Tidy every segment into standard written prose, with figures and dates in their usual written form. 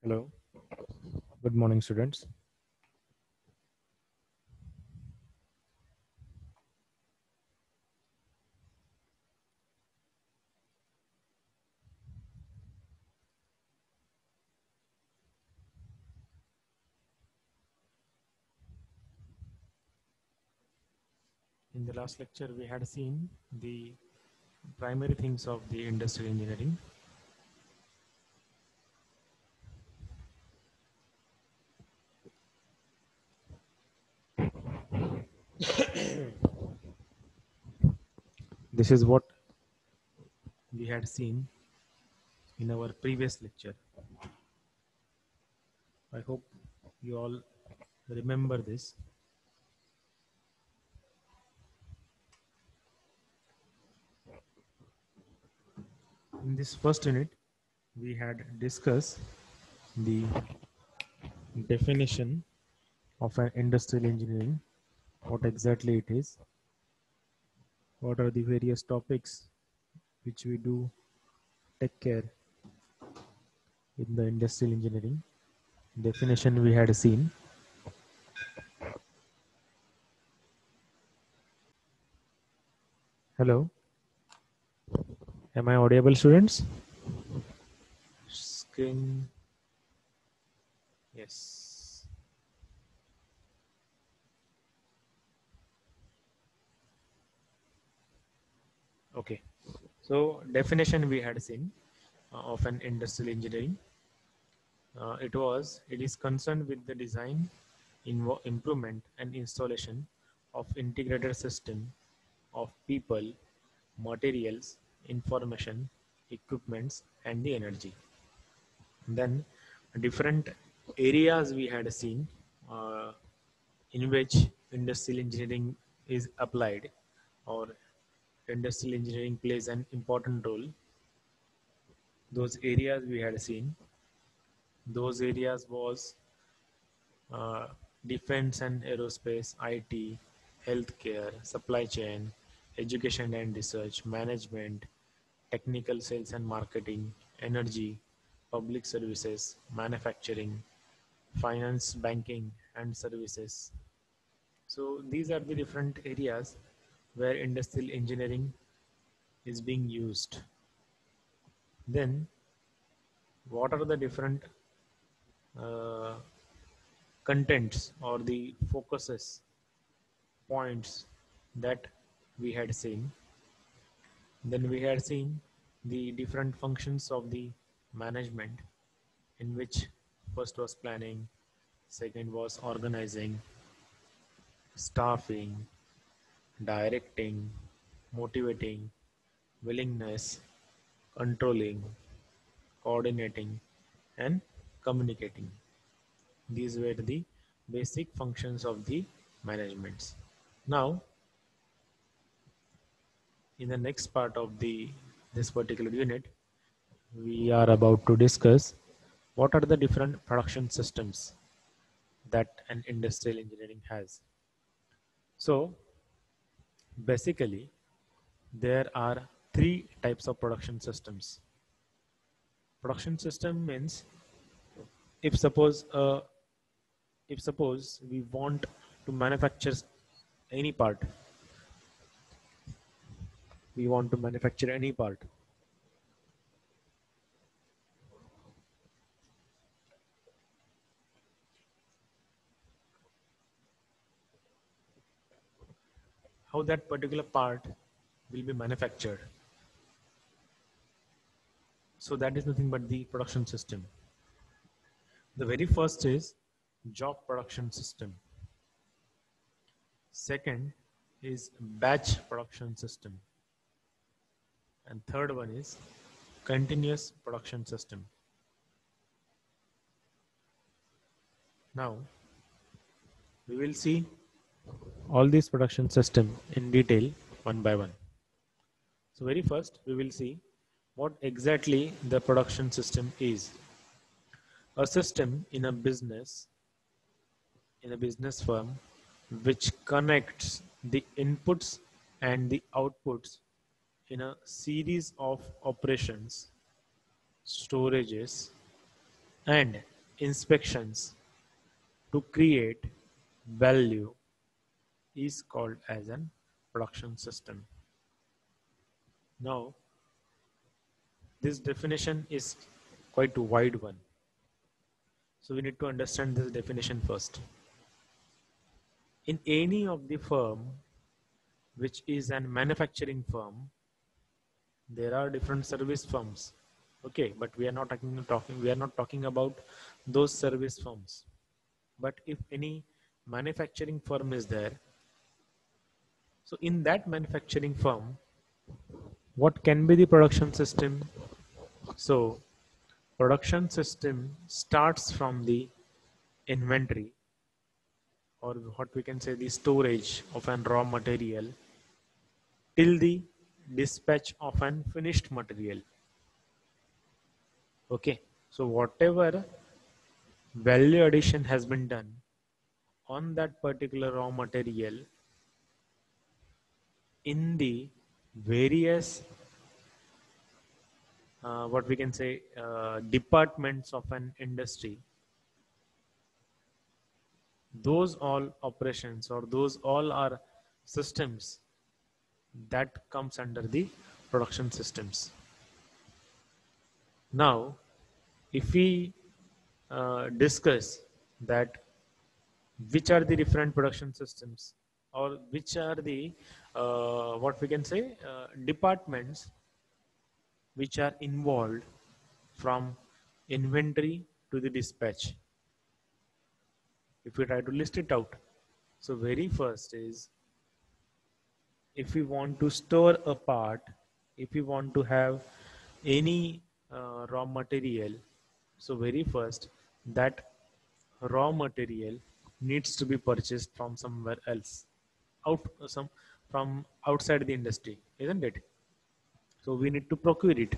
Hello, good morning, students. In the last lecture, we had seen the primary things of the industrial engineering. This is what we had seen in our previous lecture. I hope you all remember this. In this first unit, we had discussed the definition of an industrial engineering, what exactly it is, what are the various topics which we do take care in the industrial engineering. Definition we had seen. Hello, am I audible, students? Screen, yes. Okay, so definition we had seen of an industrial engineering. It is concerned with the design, improvement and installation of integrated system of people, materials, information, equipments and the energy. Then different areas we had seen uh, in which industrial engineering is applied, or industrial engineering plays an important role. Those areas we had seen, those areas was uh, defense and aerospace, IT, healthcare, supply chain, education and research, management, technical sales and marketing, energy, public services, manufacturing, finance, banking and services. So these are the different areas where industrial engineering is being used. Then what are the different uh, contents or the focuses points that we had seen? Then we had seen the different functions of the management, in which first was planning, second was organizing, staffing, directing, motivating, willingness, controlling, coordinating, and communicating. These were the basic functions of the managements. Now, in the next part of the this particular unit, we are about to discuss what are the different production systems that an industrial engineering has. So, basically, there are three types of production systems. Production system means if suppose we want to manufacture any part, we want to manufacture any part. How that particular part will be manufactured. So that is nothing but the production system. The very first is job production system. Second is batch production system. And third one is continuous production system. Now, we will see all these production system in detail one by one. So very first, we will see what exactly the production system is. A system in a business firm, which connects the inputs and the outputs in a series of operations, storages, and inspections to create value is called as an production system. Now, this definition is quite a wide one. So we need to understand this definition first. In any of the firm which is an manufacturing firm, there are different service firms. Okay, but we are not talking about those service firms. But if any manufacturing firm is there, so in that manufacturing firm, what can be the production system? So production system starts from the inventory, or what we can say the storage of an raw material, till the dispatch of an finished material. Okay, so whatever value addition has been done on that particular raw material in the various what we can say departments of an industry, those all operations or those all are systems that comes under the production systems. Now if we discuss that which are the different production systems, or which are the what we can say departments which are involved from inventory to the dispatch, if we try to list it out. So very first is, if we want to store a part, if we want to have any raw material, so very first that raw material needs to be purchased from somewhere else, some from outside the industry, isn't it? So we need to procure it.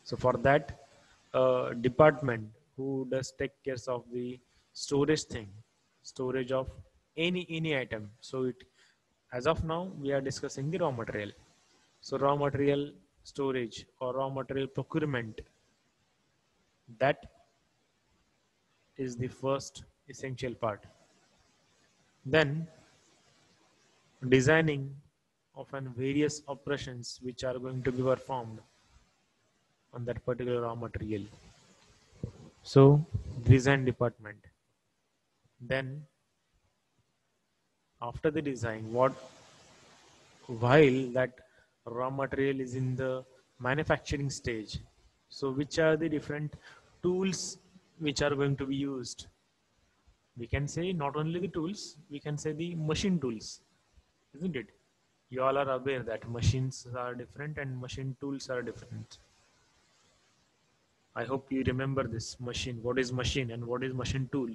So for that department who does take care of the storage of any item. So it, as of now we are discussing the raw material. So raw material storage or raw material procurement, that is the first essential part. Then designing of an various operations which are going to be performed on that particular raw material. So design department. Then after the design, while that raw material is in the manufacturing stage, so which are the different tools which are going to be used? We can say not only the tools, we can say the machine tools, isn't it? You all are aware that machines are different and machine tools are different. I hope you remember this machine. What is machine and what is machine tool?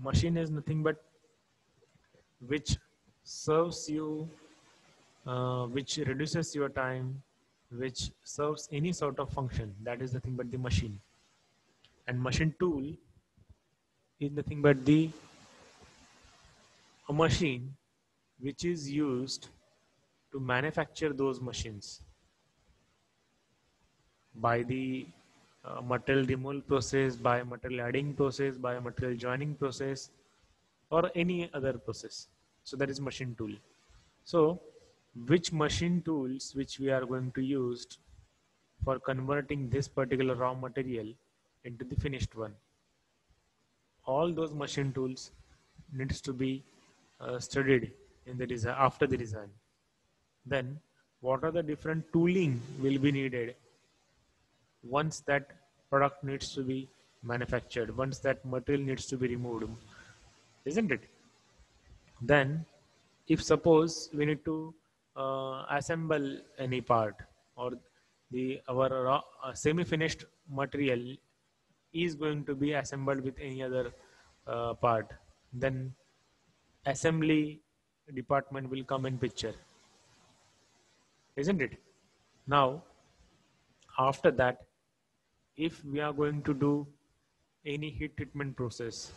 Machine is nothing but which serves you, which reduces your time, which serves any sort of function. That is nothing but the machine. And machine tool is nothing but a machine which is used to manufacture those machines by the material removal process, by material adding process, by material joining process, or any other process. So that is machine tool. So which machine tools which we are going to use for converting this particular raw material into the finished one? All those machine tools needs to be studied in the design, after the design. Then what are the different tooling will be needed once that product needs to be manufactured, once that material needs to be removed, isn't it? Then if suppose we need to assemble any part, or our semi-finished material is going to be assembled with any other part, then assembly department will come in picture, isn't it? Now after that, if we are going to do any heat treatment process,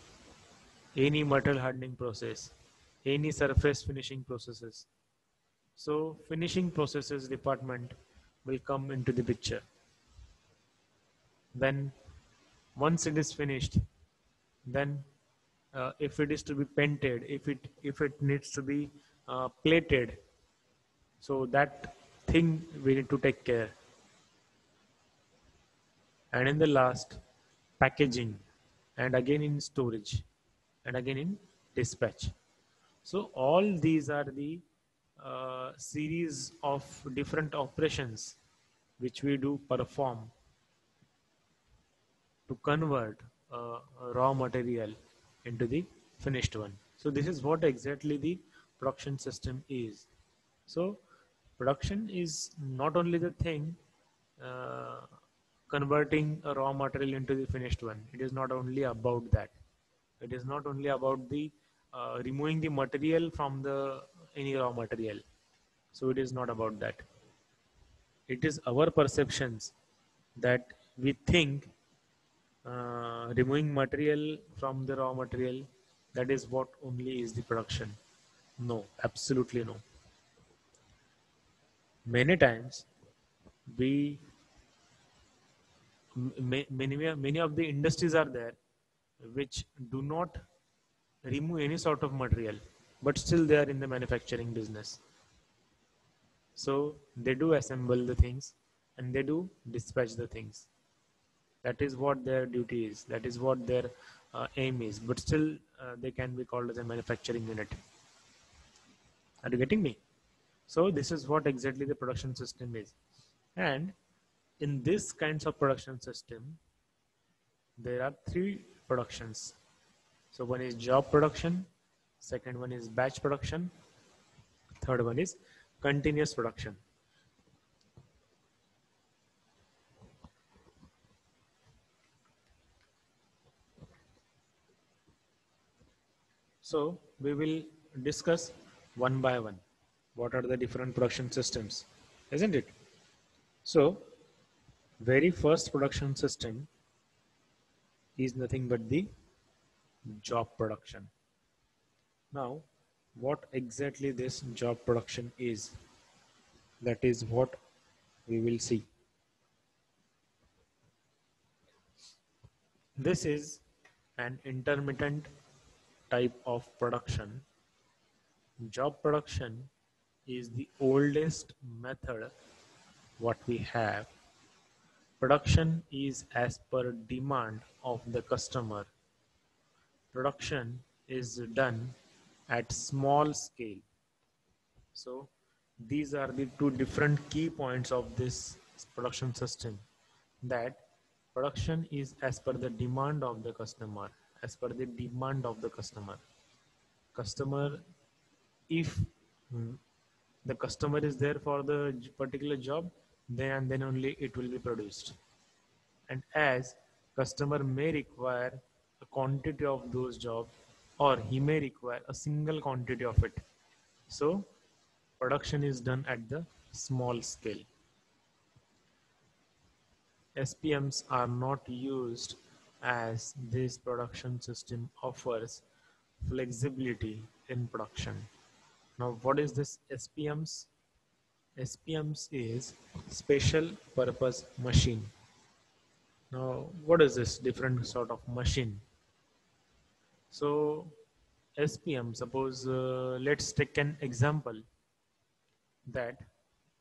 any metal hardening process, any surface finishing processes, so finishing processes department will come into the picture. Then once it is finished, then if it is to be painted, if it needs to be plated, so that thing we need to take care. And in the last, packaging, and again in storage, and again in dispatch. So all these are the series of different operations which we do perform to convert a raw material into the finished one. So this is what exactly the production system is. So production is not only the thing uh, converting a raw material into the finished one. It is not only about that. It is not only about the removing the material from the any raw material. So it is not about that. It is our perceptions that we think removing material from the raw material, that is what only is the production. No, absolutely no. Many times we many of the industries are there which do not remove any sort of material, but still they are in the manufacturing business. So they do assemble the things and they do dispatch the things. That is what their duty is. That is what their aim is. But still, they can be called as a manufacturing unit. Are you getting me? So this is what exactly the production system is. And in this kinds of production system, there are three productions. So one is job production, second one is batch production, third one is continuous production. So we will discuss one by one what are the different production systems, isn't it? So very first production system is nothing but the job production. Now, what exactly this job production is, that is what we will see. This is an intermittent type of production. Job production is the oldest method what we have. Production is as per demand of the customer. Production is done at small scale. So these are the two different key points of this production system, that production is as per the demand of the customer, as per the demand of the customer. Customer, if the customer is there for the particular job, then only it will be produced. And as customer may require a quantity of those jobs, or he may require a single quantity of it, so production is done at the small scale. SPMs are not used as this production system offers flexibility in production. Now, what is this SPMs? SPMs is special purpose machine. Now, what is this different sort of machine? So, SPM, suppose let's take an example that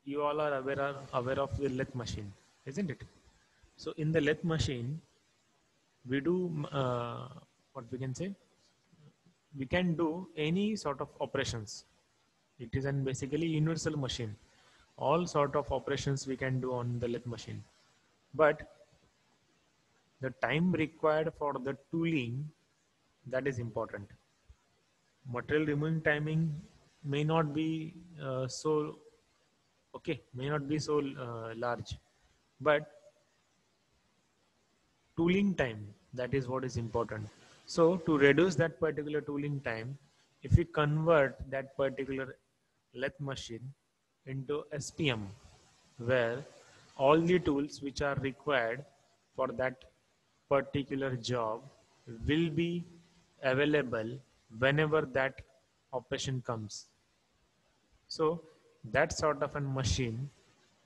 you all are aware of the lathe machine, isn't it? So, in the lathe machine, we do what we can say, we can do any sort of operations. It is an basically universal machine. All sort of operations we can do on the lathe machine, but the time required for the tooling, that is important. Material removing timing may not be so okay, may not be so large, but tooling time, that is what is important. So to reduce that particular tooling time, if we convert that particular lathe machine into SPM, where all the tools which are required for that particular job will be available whenever that operation comes. So that sort of a machine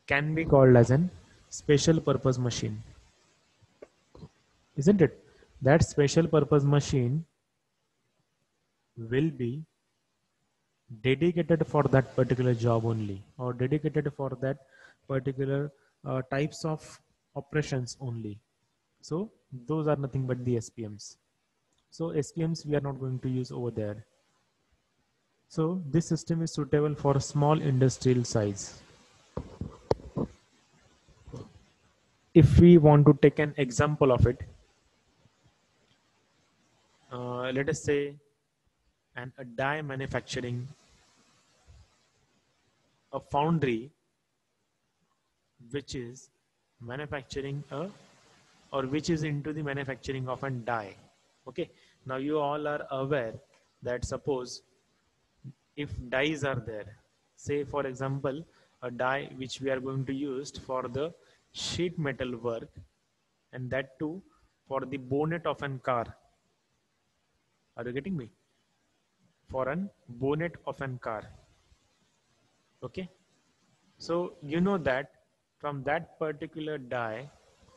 can be called as an special purpose machine. isn't it? That special purpose machine will be dedicated for that particular job only, or dedicated for that particular types of operations only. So those are nothing but the SPMs. So SPMs we are not going to use over there. So this system is suitable for small industrial size. If we want to take an example of it, let us say a die manufacturing, a foundry which is manufacturing a, or which is into the manufacturing of a die. Okay, now you all are aware that suppose if dies are there, say for example a die which we are going to use for the sheet metal work, and that too for the bonnet of an car. Are you getting me? For an bonnet of an car. Okay, so you know that from that particular die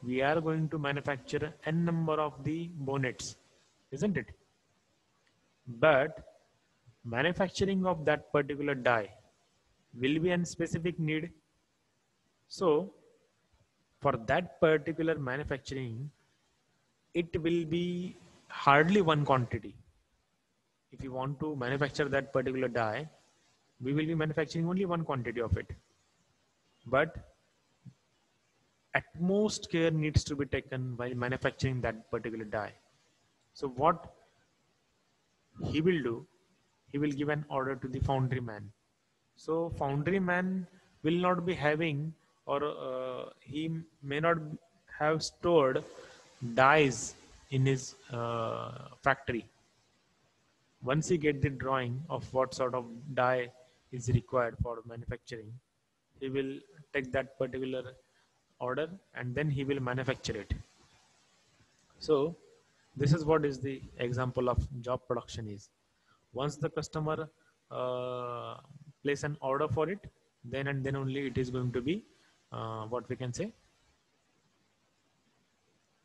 we are going to manufacture n number of the bonnets, isn't it? But manufacturing of that particular die will be a specific need. So for that particular manufacturing, it will be hardly one quantity. If you want to manufacture that particular die, we will be manufacturing only one quantity of it. But utmost care needs to be taken while manufacturing that particular die. So what he will do, he will give an order to the foundry man. So foundry man will not be having, or he may not have stored dies in his factory. Once he get the drawing of what sort of die is required for manufacturing, he will take that particular order and then he will manufacture it. So this is what is the example of job production is. Once the customer uh, place an order for it, then and then only it is going to be what we can say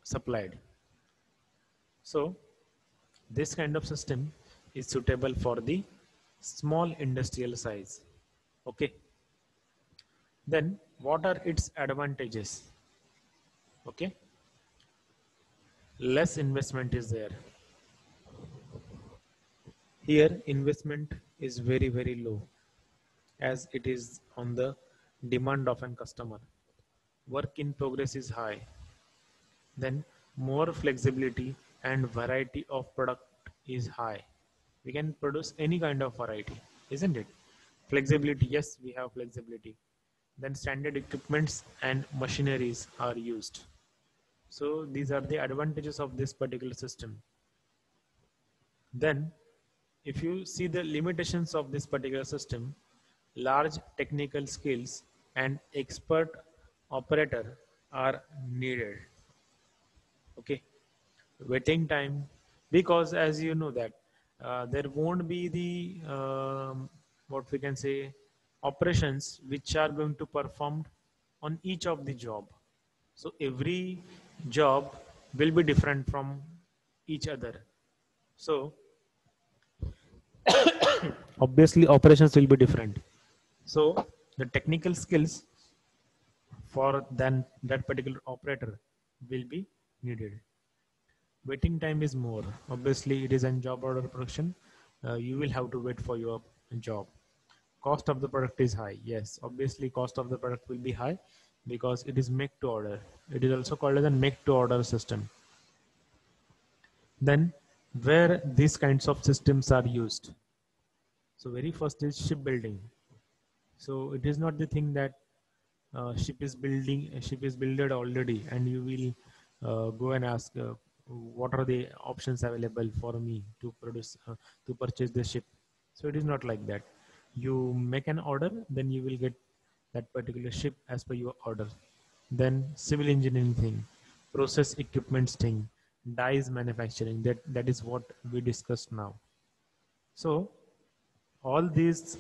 supplied. So this kind of system is suitable for the small industrial size. Okay. Then what are its advantages? Okay. Less investment is there. Here investment is very, very low as it is on the demand of an customer. Work in progress is high. Then more flexibility and variety of product is high. We can produce any kind of variety, isn't it? Flexibility, yes, we have flexibility. Then standard equipments and machineries are used. So these are the advantages of this particular system. Then if you see the limitations of this particular system, large technical skills and expert operator are needed. Okay, waiting time, because as you know that there won't be the what we can say operations which are going to perform on each of the job. So every job will be different from each other. So obviously operations will be different. So the technical skills for then that particular operator will be needed. Waiting time is more. Obviously, it is a job order production. You will have to wait for your job. Cost of the product is high. Yes, obviously, cost of the product will be high because it is make to order. It is also called as a make to order system. Then, where these kinds of systems are used. So, very first is shipbuilding. So, it is not the thing that ship is builded already, and you will go and ask what are the options available for me to produce to purchase the ship. So it is not like that. You make an order, then you will get that particular ship as per your order. Then civil engineering thing, process equipments thing, dies manufacturing, that is what we discussed now. So all these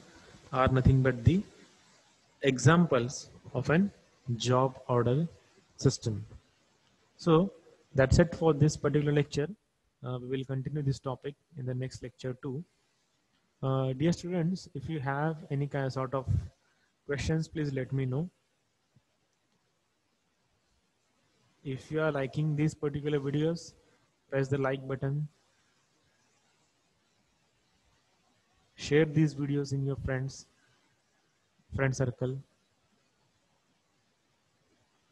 are nothing but the examples of an job order system. So That's it for this particular lecture. We will continue this topic in the next lecture too. Dear students, if you have any kind of sort of questions, please let me know. If you are liking these particular videos, press the like button. Share these videos in your friend circle.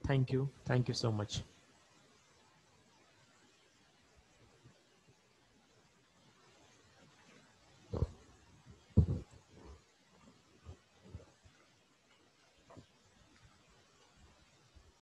Thank you. Thank you so much.